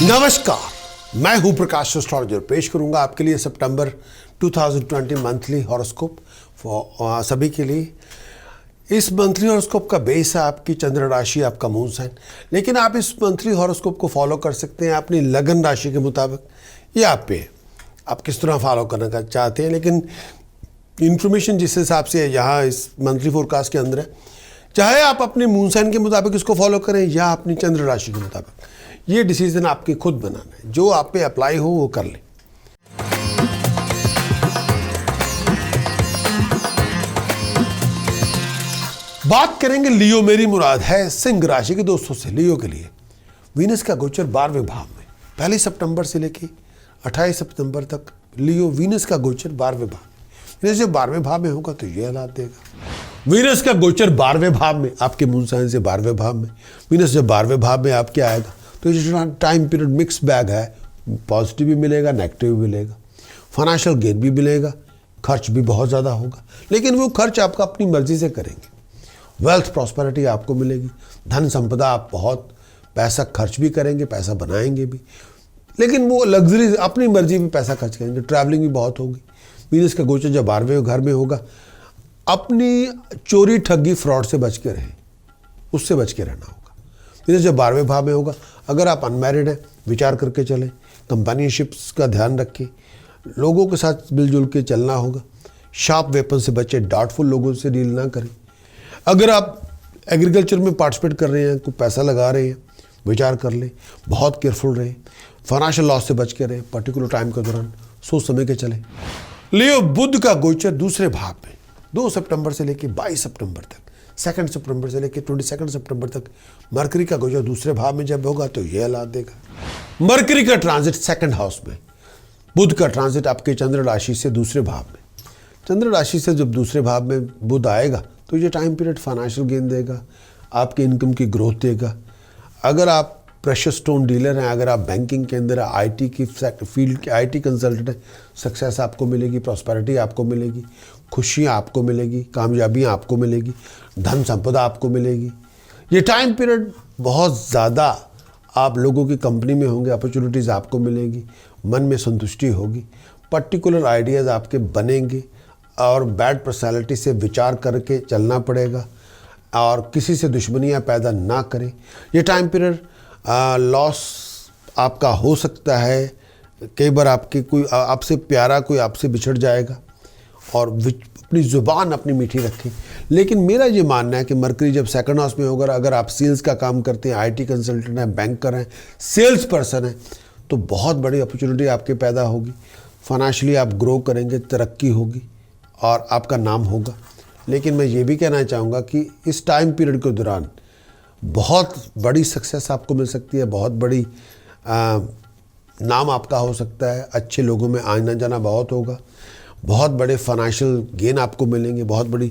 नमस्कार, मैं हूं प्रकाश एस्ट्रोलॉजर। पेश करूंगा आपके लिए सितंबर 2020 मंथली हॉरोस्कोप सभी के लिए। इस मंथली हॉरोस्कोप का बेस है आपकी चंद्र राशि, आपका मून साइन। लेकिन आप इस मंथली हॉरोस्कोप को फॉलो कर सकते हैं अपनी लगन राशि के मुताबिक। ये आप पे आप किस तरह फॉलो करना चाहते हैं। लेकिन इन्फॉर्मेशन जिस हिसाब से यहाँ इस मंथली फोरकास्ट के अंदर है, चाहे आप अपने मून साइन के मुताबिक इसको फॉलो करें या अपनी चंद्र राशि के मुताबिक, ये डिसीजन आपके खुद बनाना है। जो आप पे अप्लाई हो वो कर लें। बात करेंगे लियो, मेरी मुराद है सिंह राशि के दोस्तों से। लियो के लिए वीनस का गोचर 12वें भाव में 1 सितंबर से लेके 28 सितंबर तक लियो वीनस का गोचर 12वें भाव में। वीनस जब 12वें भाव में होगा तो ये हालात देगा। वीनस का गोचर 12वें भाव में, आपके मून साइन से 12वें भाव में वीनस जब 12वें भाव में आपके आएगा तो ये टाइम पीरियड मिक्स बैग है। पॉजिटिव भी मिलेगा, नेगेटिव भी मिलेगा, फाइनेंशियल गेन भी मिलेगा, खर्च भी बहुत ज़्यादा होगा। लेकिन वो खर्च आपका अपनी मर्जी से करेंगे। वेल्थ प्रॉस्पेरिटी आपको मिलेगी, धन संपदा, आप बहुत पैसा खर्च भी करेंगे, पैसा बनाएंगे भी, लेकिन वो लग्जरी अपनी मर्जी में पैसा खर्च करेंगे। ट्रैवलिंग भी बहुत होगी। वीनस का गोचर जब 12वें घर में होगा, अपनी चोरी ठगी फ्रॉड से बच के रहें, उससे बच के रहना होगा। वीनस जब 12वें भाव में होगा, अगर आप अनमैरिड हैं विचार करके चलें, कंपेनियनशिप्स का ध्यान रखें, लोगों के साथ मिलजुल के चलना होगा। शार्प वेपन से बचें, डाउटफुल लोगों से डील ना करें। अगर आप एग्रीकल्चर में पार्टिसिपेट कर रहे हैं, कोई पैसा लगा रहे हैं, विचार कर लें, बहुत केयरफुल रहें। फाइनेंशियल लॉस से बच के रहें। पर्टिकुलर टाइम के दौरान सोच समझ के चलें। लियो, बुध का गोचर दूसरे भाव में 2 सितंबर से लेकर 22 सितंबर तक, 2 सितंबर से लेकर 22 सितंबर तक मरकरी का गोचर दूसरे भाव में जब होगा तो ये हालात देगा। मरकरी का ट्रांजिट 2nd हाउस में, बुध का ट्रांजिट आपके चंद्र राशि से दूसरे भाव में। चंद्र राशि से जब दूसरे भाव में बुध आएगा तो ये टाइम पीरियड फाइनेंशियल गेन देगा, आपके इनकम की ग्रोथ देगा। अगर आप प्रेशियस स्टोन डीलर हैं, अगर आप बैंकिंग के अंदर आईटी की फील्ड के आईटी कंसल्टेंट हैं, सक्सेस आपको मिलेगी, प्रॉस्पेरिटी आपको मिलेगी, खुशियाँ आपको मिलेगी, कामयाबियाँ आपको मिलेगी, धन संपदा आपको मिलेगी। ये टाइम पीरियड बहुत ज़्यादा आप लोगों की कंपनी में होंगे, अपॉर्चुनिटीज़ आपको मिलेगी, मन में संतुष्टि होगी, पर्टिकुलर आइडियाज़ आपके बनेंगे और बैड पर्सनैलिटी से विचार करके चलना पड़ेगा और किसी से दुश्मनियाँ पैदा ना करें। ये टाइम पीरियड लॉस आपका हो सकता है। कई बार आपकी कोई आपसे प्यारा कोई आपसे बिछड़ जाएगा और अपनी ज़ुबान अपनी मीठी रखें। लेकिन मेरा ये मानना है कि मरकरी जब 2nd हाउस में होगा, अगर आप सेल्स का काम करते हैं, आईटी कंसल्टेंट हैं, बैंकर हैं, सेल्स पर्सन हैं, तो बहुत बड़ी अपॉर्चुनिटी आपके पैदा होगी। फाइनेंशियली आप ग्रो करेंगे, तरक्की होगी और आपका नाम होगा। लेकिन मैं ये भी कहना चाहूँगा कि इस टाइम पीरियड के दौरान बहुत बड़ी सक्सेस आपको मिल सकती है, बहुत बड़ी नाम आपका हो सकता है, अच्छे लोगों में आना जाना बहुत होगा, बहुत बड़े फाइनेंशियल गेन आपको मिलेंगे, बहुत बड़ी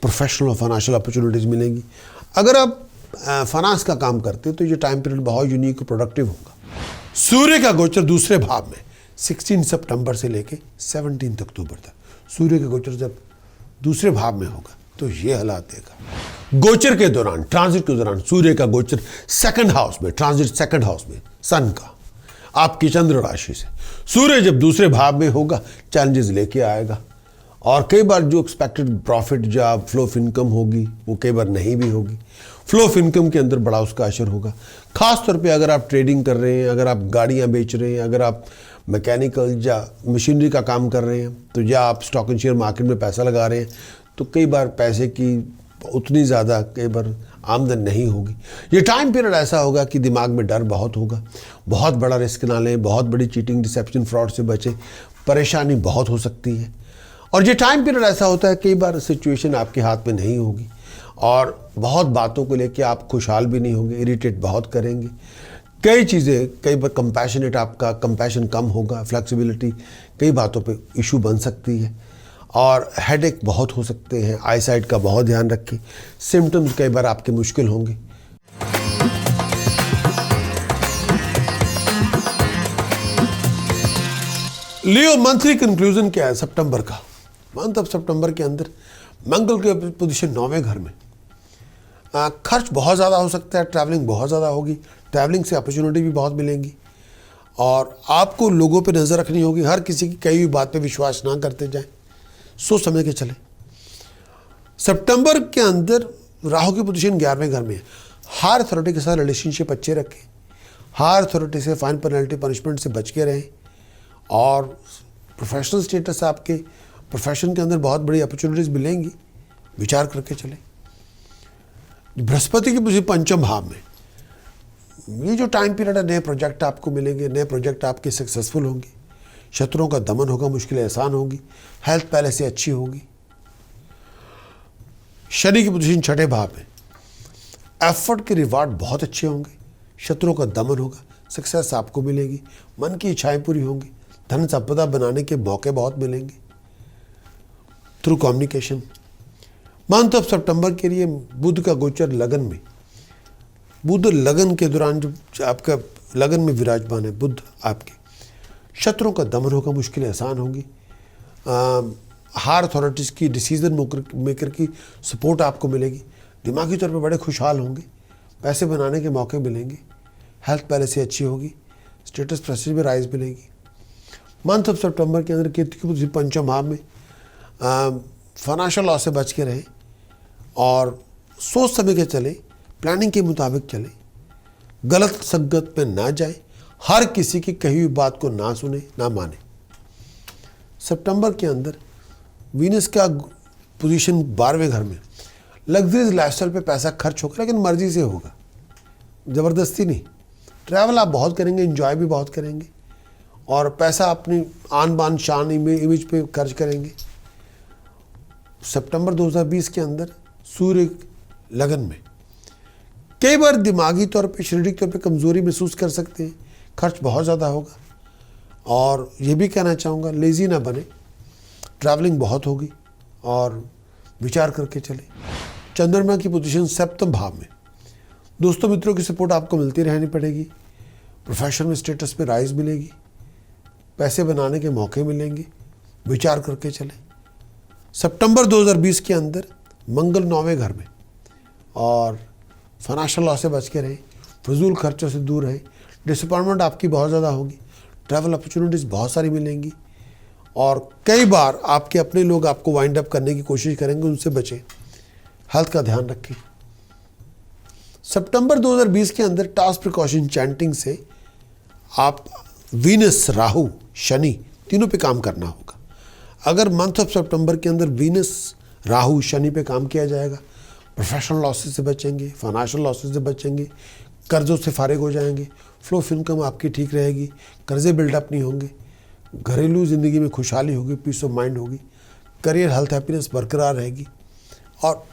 प्रोफेशनल और फाइनेंशियल अपॉर्चुनिटीज़ मिलेंगी। अगर आप फाइनेंस का काम करते हो तो ये टाइम पीरियड बहुत यूनिक और प्रोडक्टिव होगा। सूर्य का गोचर दूसरे भाव में 16 सितंबर से लेके 17 अक्टूबर तक, सूर्य का गोचर जब दूसरे भाव में होगा तो ये हालात देगा। गोचर के दौरान, ट्रांजिट के दौरान सूर्य का गोचर 2nd हाउस में, ट्रांजिट 2nd हाउस में सन का, आपकी चंद्र राशि से। सूर्य जब दूसरे भाव में होगा चैलेंजेस लेके आएगा और कई बार जो एक्सपेक्टेड प्रॉफिट या फ्लो ऑफ इनकम होगी वो कई बार नहीं भी होगी। फ्लो ऑफ इनकम के अंदर बड़ा उसका असर होगा। खास तौर पे अगर आप ट्रेडिंग कर रहे हैं, अगर आप गाड़ियां बेच रहे हैं, अगर आप मैकेनिकल या मशीनरी का काम कर रहे हैं, तो या आप स्टॉक एंड शेयर मार्केट में पैसा लगा रहे हैं, तो कई बार पैसे की उतनी ज़्यादा कई बार आमदन नहीं होगी। ये टाइम पीरियड ऐसा होगा कि दिमाग में डर बहुत होगा। बहुत बड़ा रिस्क ना लें, बहुत बड़ी चीटिंग, डिसेप्शन, फ्रॉड से बचें, परेशानी बहुत हो सकती है। और ये टाइम पीरियड ऐसा होता है कई बार सिचुएशन आपके हाथ में नहीं होगी और बहुत बातों को लेके आप खुशहाल भी नहीं होंगे, इरिटेट बहुत करेंगे। कई चीज़ें, कई बार कंपैशनेट, आपका कंपैशन कम होगा, फ्लेक्सिबिलिटी कई बातों पे इशू बन सकती है और हेडेक बहुत हो सकते हैं। आई साइट का बहुत ध्यान रखें। सिम्टम्स कई बार आपके मुश्किल होंगे। लियो, मंथली कंक्लूजन क्या है सितंबर का? मंथ ऑफ सितंबर के अंदर मंगल की पोजीशन 9वें घर में। खर्च बहुत ज़्यादा हो सकता है, ट्रैवलिंग बहुत ज़्यादा होगी, ट्रैवलिंग से अपॉर्चुनिटी भी बहुत मिलेंगी। और आपको लोगों पे नज़र रखनी होगी, हर किसी की कही हुई बात पे विश्वास ना करते जाएं, सोच समझ के चलें। सितंबर के अंदर राहु की पोजीशन 11वें घर में है। हायर अथॉरिटी के साथ रिलेशनशिप अच्छे रखें, हायर अथॉरिटी से फाइन पेनल्टी पनिशमेंट से बच के रहें, और प्रोफेशनल स्टेटस आपके प्रोफेशन के अंदर बहुत बड़ी अपॉर्चुनिटीज़ मिलेंगी, विचार करके चलें। बृहस्पति की पोजीशन पंचम भाव में, ये जो टाइम पीरियड है, नए प्रोजेक्ट आपको मिलेंगे, नए प्रोजेक्ट आपके सक्सेसफुल होंगे, शत्रुओं का दमन होगा, मुश्किलें आसान होगी, हेल्थ पहले से अच्छी होगी। शनि की पोजीशन छठे भाव में, एफर्ट के रिवार्ड बहुत अच्छे होंगे, शत्रुओं का दमन होगा, सक्सेस आपको मिलेगी, मन की इच्छाएं पूरी होंगी, धन संपदा बनाने के मौके बहुत मिलेंगे थ्रू कम्युनिकेशन। मंथ ऑफ सितंबर के लिए बुध का गोचर लगन में, बुध लगन के दौरान जो आपका लगन में विराजमान है बुध आपके, शत्रुओं का दमन होगा, मुश्किलें आसान होंगी, हायर अथॉरिटीज़ की डिसीजन मेकर की सपोर्ट आपको मिलेगी, दिमागी तौर पे बड़े खुशहाल होंगे, पैसे बनाने के मौके मिलेंगे, हेल्थ पहले से अच्छी होगी, स्टेटस प्रेस्टीज में राइज मिलेगी। मंथ ऑफ सितंबर के अंदर केतु की पोजीशन पंचम भाव में, फाइनेंशियल लॉस से बच के रहें और सोच समझ के चलें, प्लानिंग के मुताबिक चलें, गलत संगत में ना जाएं, हर किसी की कही हुई बात को ना सुने ना माने। सितंबर के अंदर वीनस का पोजीशन 12वें घर में, लग्जरीज लाइफस्टाइल पे पैसा खर्च होगा, लेकिन मर्जी से होगा, ज़बरदस्ती नहीं। ट्रैवल आप बहुत करेंगे, एंजॉय भी बहुत करेंगे, और पैसा अपनी आन बान शान इमेज पे खर्च करेंगे। सितंबर 2020 के अंदर सूर्य लगन में, कई बार दिमागी तौर पे, शारीरिक तौर पे कमज़ोरी महसूस कर सकते हैं, खर्च बहुत ज़्यादा होगा, और ये भी कहना चाहूँगा लेज़ी ना बने, ट्रैवलिंग बहुत होगी और विचार करके चले। चंद्रमा की पोजीशन सप्तम भाव में, दोस्तों मित्रों की सपोर्ट आपको मिलती रहनी पड़ेगी, प्रोफेशन में स्टेटस में राइज मिलेगी, पैसे बनाने के मौके मिलेंगे, विचार करके चले। सितंबर 2020 के अंदर मंगल 9वें घर में, और फाइनेंशियल लॉस से बच के रहें, फजूल खर्चों से दूर रहें, डिसअपॉइंटमेंट आपकी बहुत ज़्यादा होगी, ट्रैवल अपॉर्चुनिटीज़ बहुत सारी मिलेंगी, और कई बार आपके अपने लोग आपको वाइंड अप करने की कोशिश करेंगे, उनसे बचें, हेल्थ का ध्यान रखें। सितंबर 2020 के अंदर टास्क प्रिकॉशन चैंटिंग से आप वीनस, राहु, शनि तीनों पे काम करना होगा। अगर मंथ ऑफ सितंबर के अंदर वीनस, राहु, शनि पे काम किया जाएगा, प्रोफेशनल लॉसेस से बचेंगे, फाइनेंशियल लॉसेस से बचेंगे, कर्जों से फारिग हो जाएंगे, फ्लो ऑफ इनकम आपकी ठीक रहेगी, कर्जे बिल्डअप नहीं होंगे, घरेलू ज़िंदगी में खुशहाली होगी, पीस ऑफ माइंड होगी, करियर हेल्थ हैप्पीनेस बरकरार रहेगी, और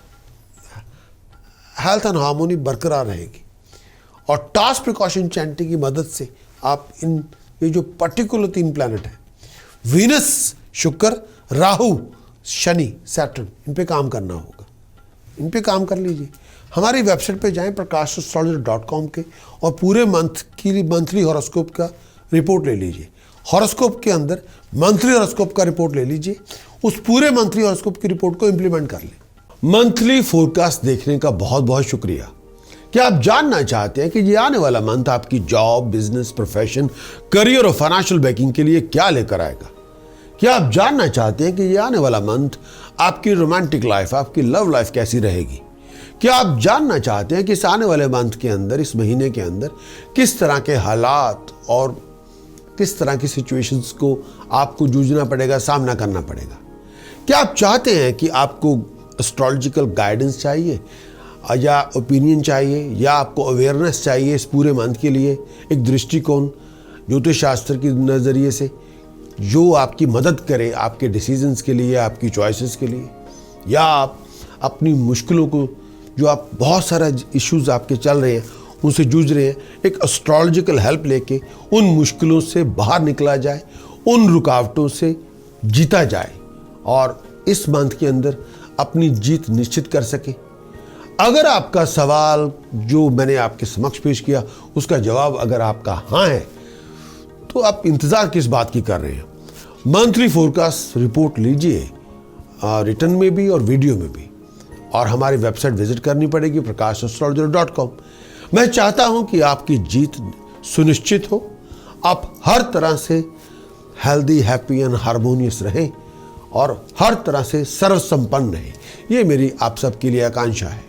हेल्थ एंड हार्मोनी बरकरार रहेगी। और टास्क प्रिकॉशन चैंटिंग की मदद से आप इन ये जो पर्टिकुलर 3 प्लैनेट हैं, वीनस, शुक्र, राहु, शनि, सैटर्न, इन पे काम करना होगा, इन पे काम कर लीजिए। हमारी वेबसाइट पे जाएं prakashastrologer.com के, और पूरे मंथ की मंथली हॉरोस्कोप का रिपोर्ट ले लीजिए। हॉरोस्कोप के अंदर मंथली हॉरोस्कोप का रिपोर्ट ले लीजिए, उस पूरे मंथली हॉरोस्कोप की रिपोर्ट को इंप्लीमेंट कर लें। मंथली फोरकास्ट देखने का बहुत बहुत शुक्रिया। क्या आप जानना चाहते हैं कि ये आने वाला मंथ आपकी जॉब, बिजनेस, प्रोफेशन, करियर और फाइनेंशियल बैकिंग के लिए क्या लेकर आएगा? क्या आप जानना चाहते हैं कि ये आने वाला मंथ आपकी रोमांटिक लाइफ, आपकी लव लाइफ कैसी रहेगी? क्या आप जानना चाहते हैं कि इस आने वाले मंथ के अंदर, इस महीने के अंदर किस तरह के हालात और किस तरह की सिचुएशंस को आपको जूझना पड़ेगा, सामना करना पड़ेगा? क्या आप चाहते हैं कि आपको एस्ट्रोलॉजिकल गाइडेंस चाहिए, या ओपिनियन चाहिए, या आपको अवेयरनेस चाहिए इस पूरे मंथ के लिए, एक दृष्टिकोण ज्योतिष शास्त्र के नज़रिए से जो आपकी मदद करे आपके डिसीजंस के लिए, आपकी चॉइसेस के लिए, या आप अपनी मुश्किलों को, जो आप बहुत सारा इश्यूज आपके चल रहे हैं, उनसे जूझ रहे हैं, एक एस्ट्रोलॉजिकल हेल्प लेके उन मुश्किलों से बाहर निकला जाए, उन रुकावटों से जीता जाए, और इस मंथ के अंदर अपनी जीत निश्चित कर सके। अगर आपका सवाल जो मैंने आपके समक्ष पेश किया, उसका जवाब अगर आपका हाँ है, तो आप इंतज़ार किस बात की कर रहे हैं? मंथली फोरकास्ट रिपोर्ट लीजिए, रिटर्न में भी और वीडियो में भी, और हमारी वेबसाइट विजिट करनी पड़ेगी prakashastrologer.com। मैं चाहता हूं कि आपकी जीत सुनिश्चित हो, आप हर तरह से हेल्दी, हैप्पी एंड हार्मोनियस रहें और हर तरह से सर्व संपन्न रहें। ये मेरी आप सबके लिए आकांक्षा है।